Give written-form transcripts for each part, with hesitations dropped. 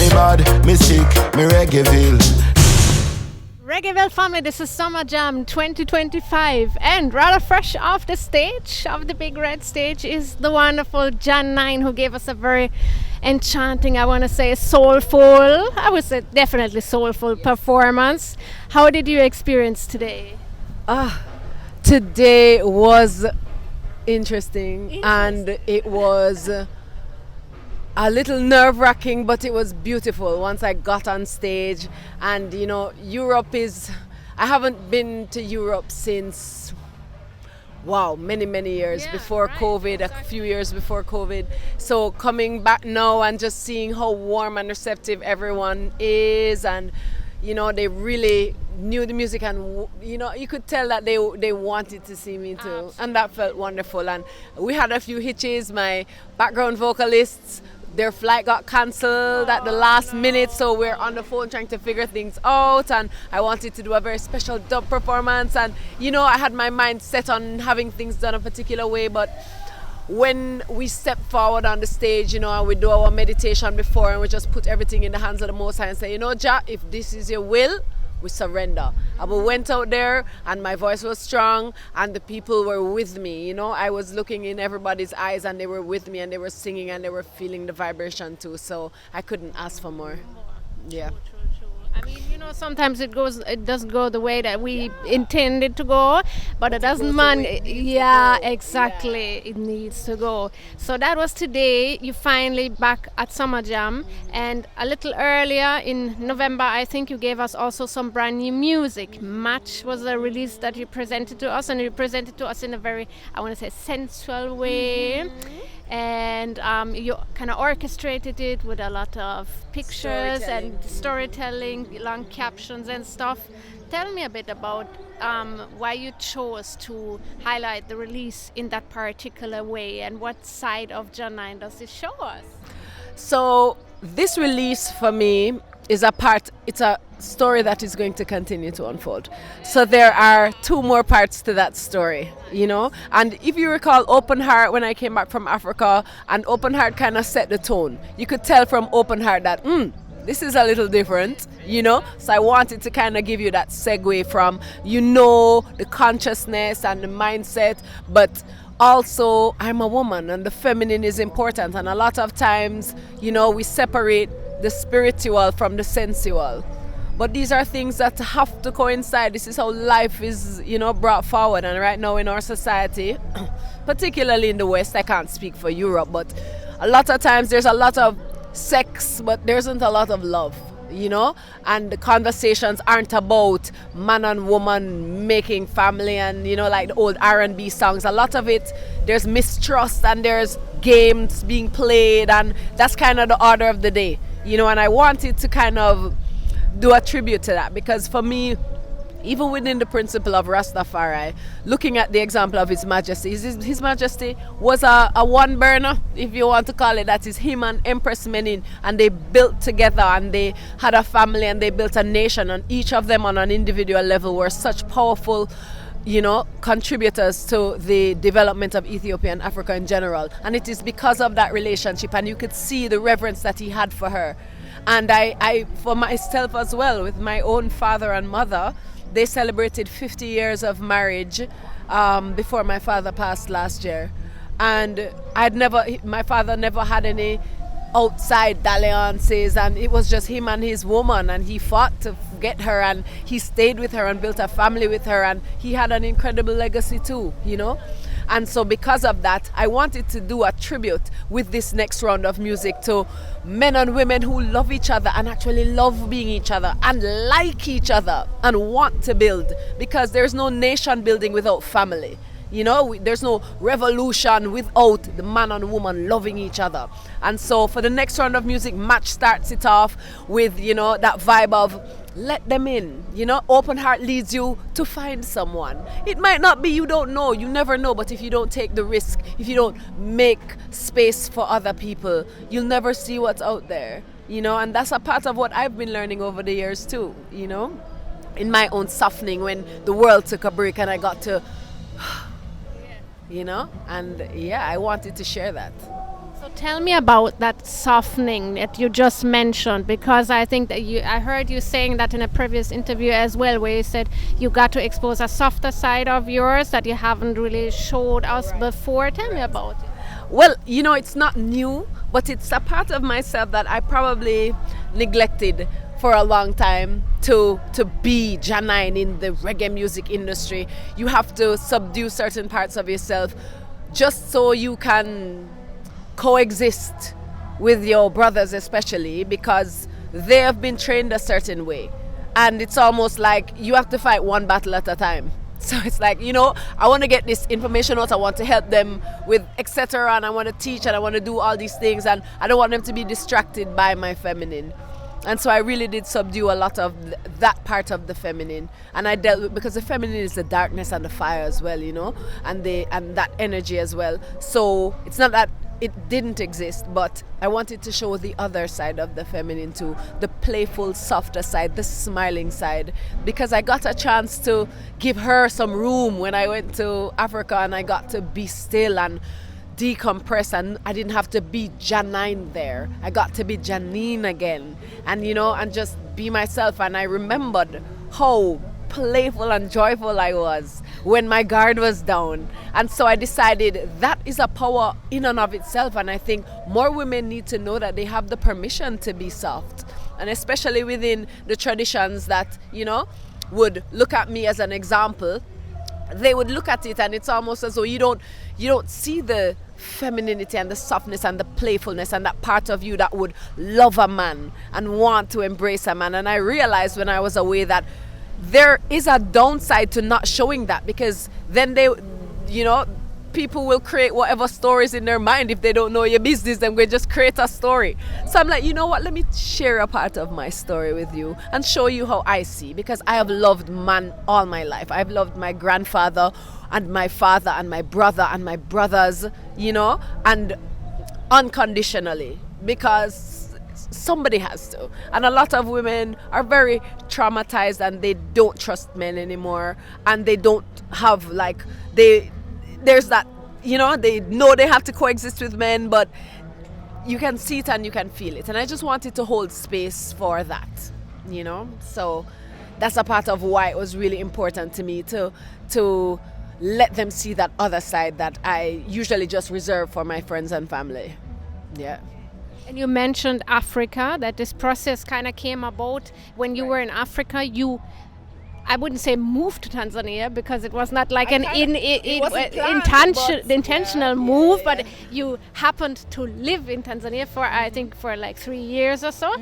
bad, me sick, me Reggaeville. Reggaeville family, this is Summerjam 2025, and rather fresh off the stage, of the big red stage, is the wonderful Jah9, who gave us a very enchanting, I want to say soulful, I would say definitely soulful performance. How did you experience today? Today was interesting. And it was a little nerve-wracking, but it was beautiful once I got on stage. And you know, I haven't been to Europe since many years before COVID, a few years before COVID. So coming back now and just seeing how warm and receptive everyone is, and you know, they really knew the music, and you know, you could tell that they wanted to see me too. Absolutely. And that felt wonderful. And we had a few hitches. My background vocalists, their flight got cancelled at the last minute, so we're on the phone trying to figure things out, and I wanted to do a very special dub performance, and you know, I had my mind set on having things done a particular way. But when we step forward on the stage, you know, and we do our meditation before, and we just put everything in the hands of the Most High and say, you know, Jah, if this is your will, we surrender. And we went out there, and my voice was strong, and the people were with me. You know, I was looking in everybody's eyes, and they were with me, and they were singing, and they were feeling the vibration too. So I couldn't ask for more. Yeah. True. I mean, you know, sometimes it doesn't go the way that we intended to go, but it doesn't matter. Yeah, exactly. Yeah. It needs to go. So that was today. You finally back at Summerjam, and a little earlier in November, I think you gave us also some brand new music. Match was a release that you presented to us, and you presented to us in a very, I want to say, sensual way. Mm-hmm. And you kind of orchestrated it with a lot of pictures and storytelling, long captions and stuff. Tell me a bit about why you chose to highlight the release in that particular way, and what side of Jah9 does it show us? So this release for me is it's a story that is going to continue to unfold. So there are 2 more parts to that story, you know. And if you recall Open Heart, when I came back from Africa, and Open Heart kind of set the tone. You could tell from Open Heart that this is a little different, you know. So I wanted to kind of give you that segue from, you know, the consciousness and the mindset, but also I'm a woman, and the feminine is important. And a lot of times, you know, we separate the spiritual from the sensual. But these are things that have to coincide. This is how life is, you know, brought forward. And right now in our society, particularly in the West, I can't speak for Europe, but a lot of times there's a lot of sex, but there isn't a lot of love, you know. And the conversations aren't about man and woman making family, and you know, like the old R&B songs. A lot of it, there's mistrust, and there's games being played, and that's kind of the order of the day, you know. And I wanted to kind of do a tribute to that, because for me, even within the principle of Rastafari, looking at the example of His Majesty, His Majesty was a one burner, if you want to call it that. Is him and Empress Menen, and they built together, and they had a family, and they built a nation, and each of them on an individual level were such powerful, you know, contributors to the development of Ethiopia and Africa in general. And it is because of that relationship, and you could see the reverence that he had for her. And I for myself as well, with my own father and mother, they celebrated 50 years of marriage before my father passed last year. And my father never had any outside dalliances, and it was just him and his woman, and he fought to get her, and he stayed with her and built a family with her, and he had an incredible legacy too, you know. And so because of that, I wanted to do a tribute with this next round of music to men and women who love each other, and actually love being each other, and like each other, and want to build, because there's no nation building without family. You know, there's no revolution without the man and woman loving each other. And so for the next round of music, Match starts it off with, you know, that vibe of let them in. You know, Open Heart leads you to find someone. It might not be, you don't know, you never know, but if you don't take the risk, if you don't make space for other people, you'll never see what's out there. You know, and that's a part of what I've been learning over the years too, you know, in my own softening when the world took a break and I got to you know, and yeah, I wanted to share that. So Tell me about that softening that you just mentioned, because I think that I heard you saying that in a previous interview as well, where you said you got to expose a softer side of yours that you haven't really showed us before. Tell me about it. Well, it's not new, but it's a part of myself that I probably neglected for a long time to be Jah9 in the reggae music industry. You have to subdue certain parts of yourself just so you can coexist with your brothers, especially because they have been trained a certain way, and it's almost like you have to fight one battle at a time. So it's like, I want to get this information out, I want to help them with etc, and I want to teach and I want to do all these things, and I don't want them to be distracted by my feminine. And so I really did subdue a lot of that part of the feminine, and I dealt with, because the feminine is the darkness and the fire as well, and that energy as well. So it's not that it didn't exist, but I wanted to show the other side of the feminine too, the playful, softer side, the smiling side, because I got a chance to give her some room when I went to Africa, and I got to be still and decompress, and I didn't have to be Jah9 there. I got to be Jah9 again, and and just be myself. And I remembered how playful and joyful I was when my guard was down. And so I decided that is a power in and of itself, and I think more women need to know that they have the permission to be soft, and especially within the traditions that would look at me as an example. They would look at it and it's almost as though you don't see the femininity and the softness and the playfulness and that part of you that would love a man and want to embrace a man. And I realized when I was away that there is a downside to not showing that, because then people will create whatever stories in their mind. If they don't know your business, then we just create a story. So I'm like, you know what, let me share a part of my story with you and show you how I see, because I have loved man all my life. I've loved my grandfather and my father and my brother and my brothers, and unconditionally, because somebody has to. And a lot of women are very traumatized and they don't trust men anymore, and they don't have there's that, they know they have to coexist with men, but you can see it and you can feel it. And I just wanted to hold space for that, So that's a part of why it was really important to me to let them see that other side that I usually just reserve for my friends and family. Yeah. And you mentioned Africa, that this process kind of came about when you were in Africa. I wouldn't say moved to Tanzania, because it was not like intentional move, but you happened to live in Tanzania for like 3 years or so.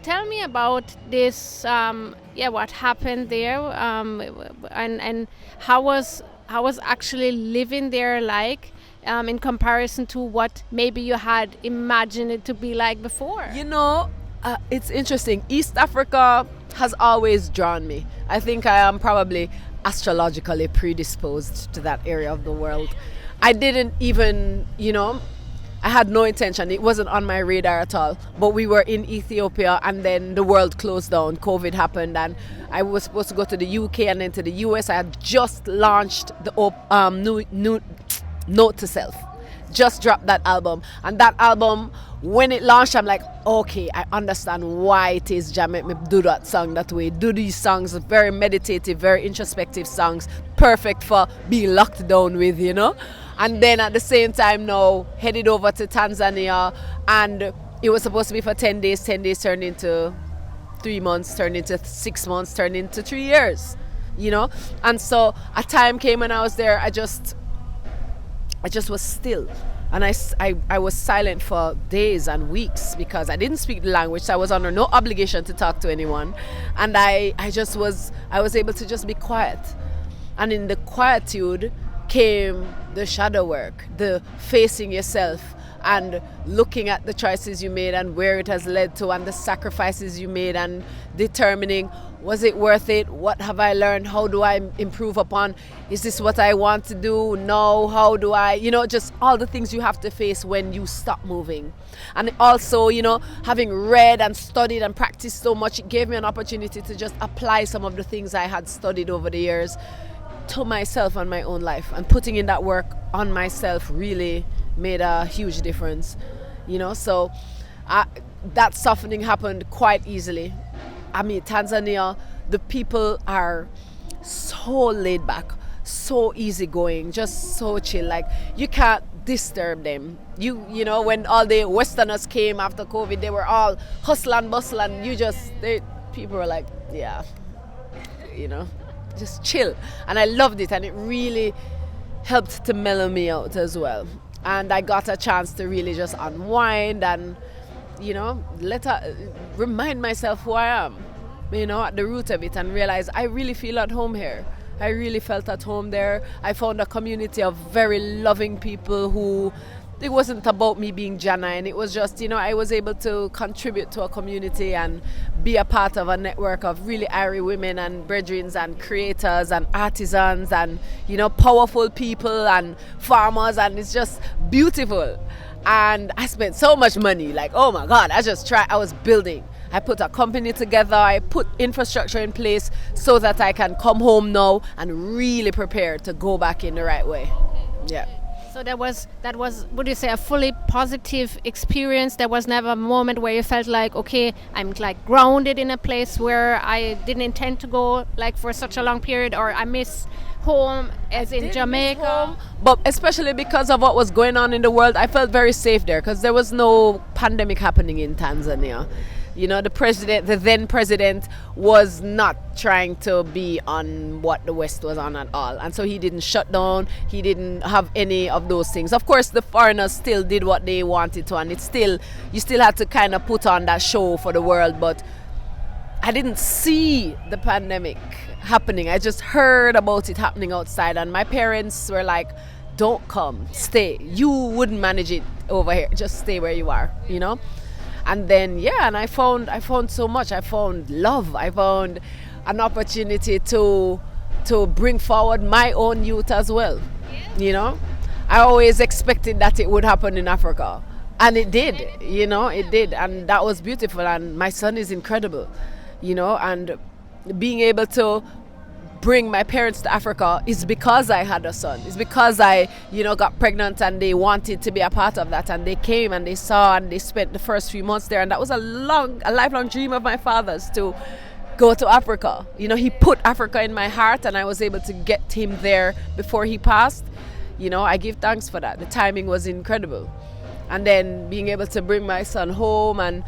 Tell me about this, what happened there, and how was actually living there like, in comparison to what maybe you had imagined it to be like before? It's interesting. East Africa has always drawn me. I think I am probably astrologically predisposed to that area of the world. I didn't even, I had no intention. It wasn't on my radar at all. But we were in Ethiopia, and then the world closed down. COVID happened, and I was supposed to go to the UK and then to the US. I had just launched the new Note to Self. Just dropped that album, and that album, when it launched, I'm like, okay, I understand why it is Jah make me do that song that way. Do these songs, very meditative, very introspective songs, perfect for being locked down with, And then at the same time now, headed over to Tanzania, and it was supposed to be for 10 days. 10 days turned into 3 months, turned into 6 months, turned into 3 years, And so a time came when I was there, I just was still, and I was silent for days and weeks because I didn't speak the language, so I was under no obligation to talk to anyone, and I was able to just be quiet. And in the quietude came the shadow work, the facing yourself and looking at the choices you made and where it has led to, and the sacrifices you made, and determining, was it worth it? What have I learned? How do I improve upon? Is this what I want to do? No. How do I, just all the things you have to face when you stop moving. And also, having read and studied and practiced so much, it gave me an opportunity to just apply some of the things I had studied over the years to myself and my own life. And putting in that work on myself really made a huge difference. So that softening happened quite easily. I mean, Tanzania, the people are so laid back, so easygoing, just so chill. Like, you can't disturb them. When all the Westerners came after COVID, they were all hustle and bustle, and people were like, yeah, just chill. And I loved it, and it really helped to mellow me out as well. And I got a chance to really just unwind and, remind myself who I am, at the root of it, and realize I really feel at home here. I really felt at home there. I found a community of very loving people who, it wasn't about me being Jah9. It was just, I was able to contribute to a community and be a part of a network of really airy women and brethrens and creators and artisans and, powerful people and farmers, and it's just beautiful. And I spent so much money, like, oh my God, I was building. I put a company together, I put infrastructure in place so that I can come home now and really prepare to go back in the right way. Yeah. So that was, would you say, a fully positive experience? There was never a moment where you felt like, okay, I'm like grounded in a place where I didn't intend to go like for such a long period, or I miss home, as in Jamaica? Home, but especially because of what was going on in the world, I felt very safe there because there was no pandemic happening in Tanzania. The then president was not trying to be on what the West was on at all. And so he didn't shut down. He didn't have any of those things. Of course, the foreigners still did what they wanted to. And you still had to kind of put on that show for the world. But I didn't see the pandemic happening. I just heard about it happening outside. And my parents were like, don't come, stay. You wouldn't manage it over here. Just stay where you are, And then, and I found so much. I found love. I found an opportunity to bring forward my own youth as well. I always expected that it would happen in Africa. And it did, it did. And that was beautiful. And my son is incredible, and being able to bring my parents to Africa is because I had a son. It's because I, got pregnant and they wanted to be a part of that. And they came and they saw and they spent the first few months there. And that was a lifelong dream of my father's to go to Africa. He put Africa in my heart and I was able to get him there before he passed. I give thanks for that. The timing was incredible. And then being able to bring my son home and,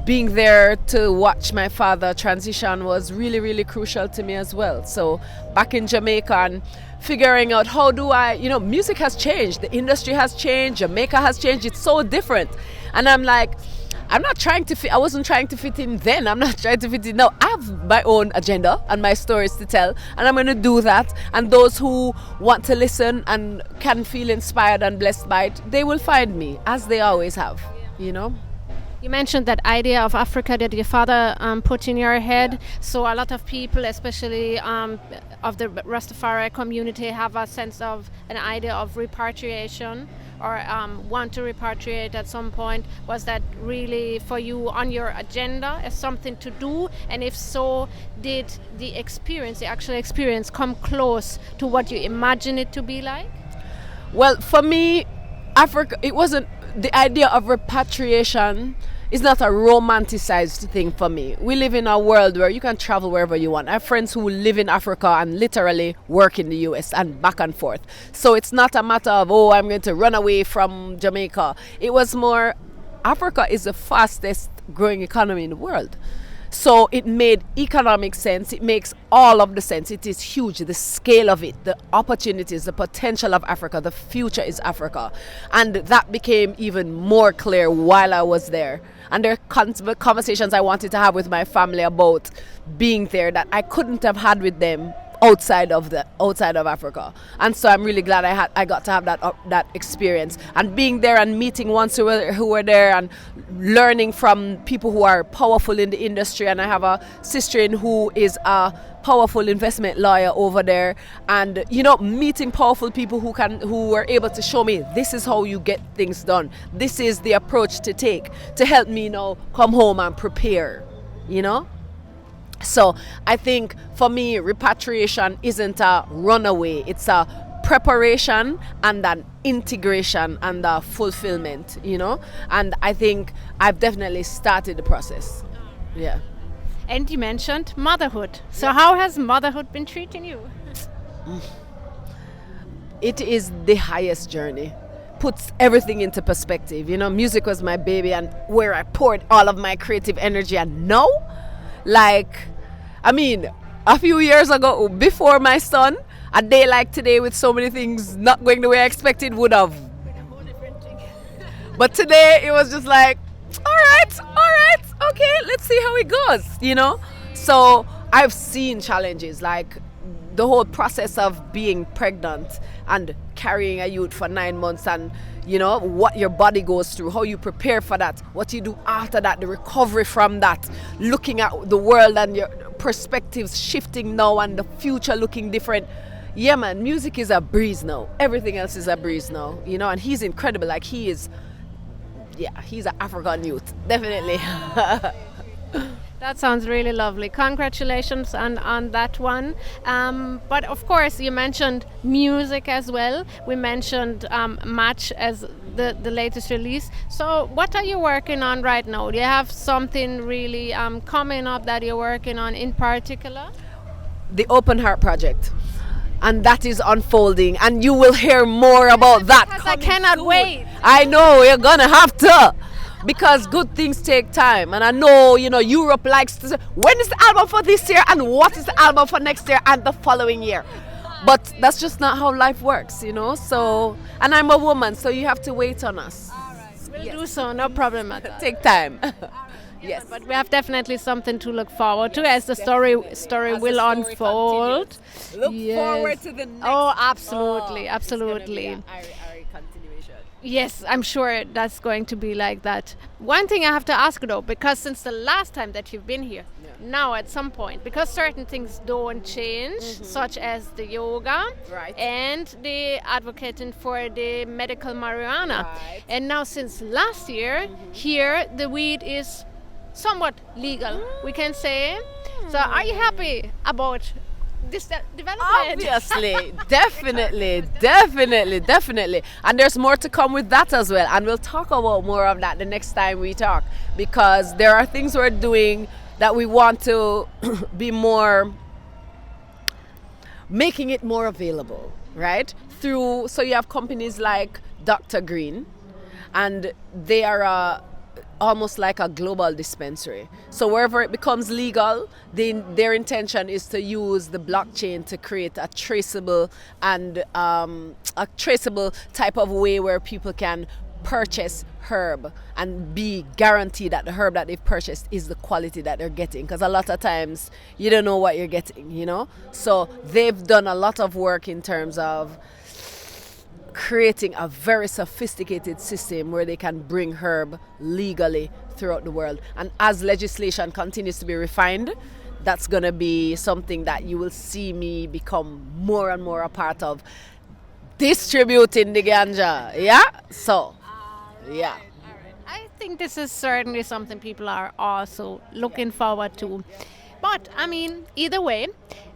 being there to watch my father transition was really, really crucial to me as well. So back in Jamaica and figuring out how do I, music has changed. The industry has changed. Jamaica has changed. It's so different. And I'm like, I wasn't trying to fit in then. I'm not trying to fit in now. I have my own agenda and my stories to tell. And I'm going to do that. And those who want to listen and can feel inspired and blessed by it, they will find me, as they always have, You mentioned that idea of Africa that your father put in your head. So a lot of people, especially of the Rastafari community, have a sense of an idea of repatriation or want to repatriate at some point. Was that really for you on your agenda as something to do? And if so, did the actual experience come close to what you imagine it to be like? Well, for me, Africa, it wasn't the idea of repatriation. Is not a romanticized thing for me. We live in a world where you can travel wherever you want. I have friends who live in Africa and literally work in the US and back and forth. So it's not a matter of, I'm going to run away from Jamaica. It was more, Africa is the fastest growing economy in the world. So it made economic sense. It makes all of the sense. It is huge. The scale of it, the opportunities, the potential of Africa, the future is Africa. And that became even more clear while I was there. And there are conversations I wanted to have with my family about being there that I couldn't have had with them outside of Africa. And so I'm really glad I got to have that experience and being there and meeting ones who were there and learning from people who are powerful in the industry. And I have a sister who is a powerful investment lawyer over there, and meeting powerful people who were able to show me this is how you get things done, this is the approach to take to help me now come home and prepare. So I think for me, repatriation isn't a runaway, it's a preparation and an integration and a fulfillment, and I think I've definitely started the process. Yeah. And you mentioned motherhood. So how has motherhood been treating you? It is the highest journey. Puts everything into perspective. Music was my baby and where I poured all of my creative energy, and now, a few years ago, before my son, a day like today with so many things not going the way I expected would have. But today it was just like, all right, okay, let's see how it goes, So I've seen challenges, like the whole process of being pregnant and carrying a youth for 9 months, and what your body goes through, how you prepare for that, what you do after that, the recovery from that, looking at the world and your perspectives shifting now and the future looking different. Yeah, man, music is a breeze now. Everything else is a breeze now, and he's incredible. Like, he's an African youth, definitely. That sounds really lovely. Congratulations on that one. But of course, you mentioned music as well. We mentioned Match as the latest release. So what are you working on right now? Do you have something really coming up that you're working on in particular? The Open Heart Project. And that is unfolding, and you will hear more about that. I cannot wait. I know, you're gonna have to, because good things take time. And I know, Europe likes to say, when is the album for this year and what is the album for next year and the following year? But that's just not how life works, So, and I'm a woman, so you have to wait on us. All right, we'll do so, no problem at all. Take time. Yes, but we have definitely something to look forward to as the story will unfold. Look forward to the next. Oh, absolutely. Continuation. Yes, I'm sure that's going to be like that. One thing I have to ask though, because since the last time that you've been here, now at some point, because certain things don't change, such as the yoga and the advocating for the medical marijuana, and now since last year, here the weed is somewhat legal, we can say. So are you happy about this development? Obviously, definitely. And there's more to come with that as well. And we'll talk about more of that the next time we talk, because there are things we're doing that we want to be more, making it more available, right? So you have companies like Dr. Green, and they are almost like a global dispensary. So wherever it becomes legal, their intention is to use the blockchain to create a traceable and a traceable type of way where people can purchase herb and be guaranteed that the herb that they've purchased is the quality that they're getting, because a lot of times you don't know what you're getting, So they've done a lot of work in terms of creating a very sophisticated system where they can bring herb legally throughout the world. And as legislation continues to be refined, that's going to be something that you will see me become more and more a part of, distributing the ganja. Yeah? So, yeah. I think this is certainly something people are also looking forward to. But, either way,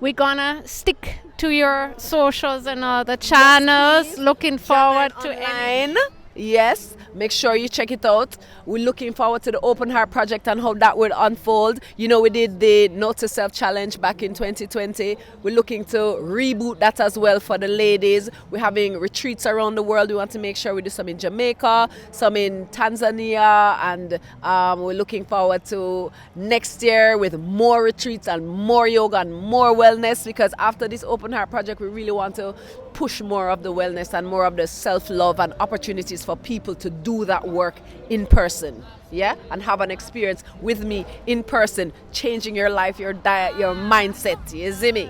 we're gonna stick to your socials and all the channels. Yes, looking forward to it. Yes, make sure you check it out. We're looking forward to the Open Heart Project and how that will unfold. We did the Note to Self Challenge back in 2020. We're looking to reboot that as well for the ladies. We're having retreats around the world. We want to make sure we do some in Jamaica, some in Tanzania, and we're looking forward to next year with more retreats and more yoga and more wellness, because after this Open Heart Project, we really want to push more of the wellness and more of the self-love and opportunities for people to do that work in person, and have an experience with me in person, changing your life, your diet, your mindset. You see me?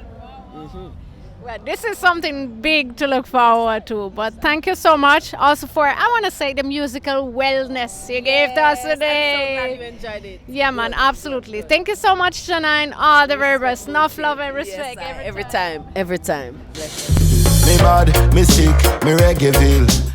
Well, this is something big to look forward to, but thank you so much also for, I want to say, the musical wellness you gave to us today. I'm so glad you enjoyed it. Yeah, man, absolutely. Thank you so much, Jah9. All the very best. Enough love and respect. Every time. Me mad, me sick, me Reggaeville.